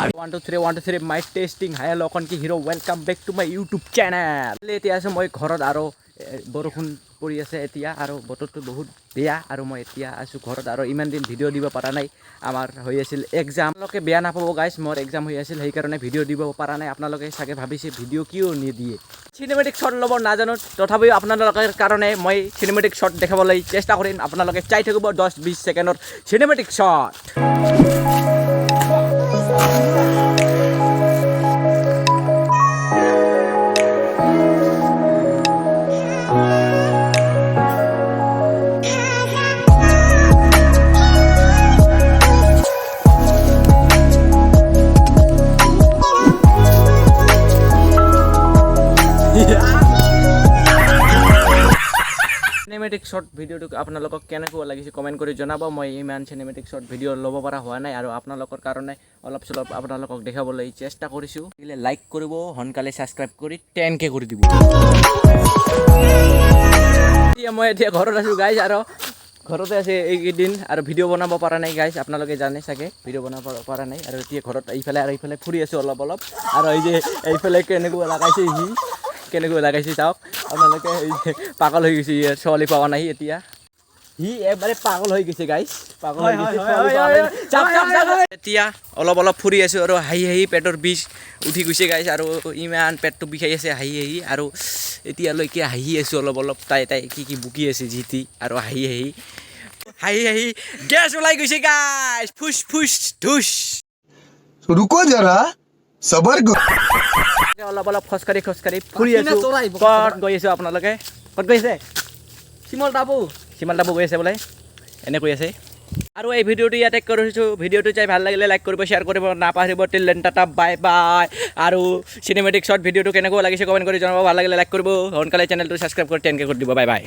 1 2 3 1 2 3 মাই testing hi লকন কি hero welcome back to my YouTube channel এতিয়া আছো মই ঘৰত আৰু বৰষুণ পৰি আছে এতিয়া আৰু বতৰটো বহুত বেয়া আৰু মই এতিয়া আছো ঘৰত আৰু ইমান দিন ভিডিঅ' দিব পৰা নাই আমাৰ হৈ আছিল এক্সাম আপোনালোকে বেয়া নাপাব গাইছ মোৰ এক্সাম হৈ আছিল সেইকাৰণে ভিডিঅ' দিব পৰা নাই আপোনালোকে চাগে ভাবিছে ভিডিঅ' কিয় নিদিয়ে চিনেমেটিক শ্বট ল'ব নাজানো তথাপিও আপোনালোকৰ কাৰণে মই চিনেমেটিক শ্বট দেখাবলৈ চেষ্টা কৰিম আপোনালোকে চাই থাকিব 10-20 ছেকেণ্ডৰ চিনেমেটিক শ্বট চিনেমেটিক শ্বট ভিডিঅ'টো আপোনালোকক কেনেকুৱা লাগিছে কমেণ্ট কৰি জনাব মই ইমান চিনেমেটিক শ্বট ভিডিঅ' ল'ব পৰা হোৱা নাই আৰু আপোনালোকৰ কাৰণে অলপ চলপ আপোনালোকক দেখাবলৈ চেষ্টা কৰিছোঁ লাইক কৰিব সোনকালে ছাবস্ক্ৰাইব কৰি 10K কৰি দিব মই এতিয়া ঘৰত আছোঁ গাইজ আৰু ঘৰতে আছে এইকেইদিন আৰু ভিডিঅ' বনাব পৰা নাই গাইজ আপোনালোকে জানে চাগে ভিডিঅ' বনাব পৰা নাই আৰু এতিয়া ঘৰত এইফালে আৰু এইফালে ফুৰি আছোঁ অলপ আৰু এই যে এইফালে কেনেকুৱা লগাইছে কেনেকৈ লাগাইছে চাওক আপোনালোকে পাগল হৈ গৈছে ছোৱালী পোৱা নাই এতিয়া এবাৰে পাগল হৈ গৈছে গাইজ পাগল হৈ গৈছে এতিয়া অলপ ফুৰি আছোঁ আৰু হাঁহি পেটৰ বিষ উঠি গৈছে গাইজ আৰু ইমান পেটটো বিষাই আছে হাঁহি আৰু এতিয়ালৈকে হাঁহি আছোঁ অলপ তাই কি বুকি আছে জিতি আৰু হাঁহি গেছ ওলাই গৈছে গাইজ ফুচ ধুচ रुको जरा सबर অলপ খোজকাঢ়ি ফুৰি আছোঁ ক'ত গৈ আছোঁ আপোনালোকে ক'ত গৈ আছে চিমল টাবু গৈ আছে বোলে এনে কৈ আছে আৰু এই ভিডিঅ'টো ইয়াতে কৰিছোঁ ভিডিঅ'টো চাই ভাল লাগিলে লাইক কৰিব শ্বেয়াৰ কৰিব নাপাহৰিব টিল দেন টাটা বাই আৰু চিনেমেটিক শ্বট ভিডিঅ'টো কেনেকুৱা লাগিছে কমেণ্ট কৰি জনাব ভাল লাগিলে লাইক কৰিব সোনকালে চেনেলটো ছাবস্ক্ৰাইব কৰি 10K কৰি দিব বাই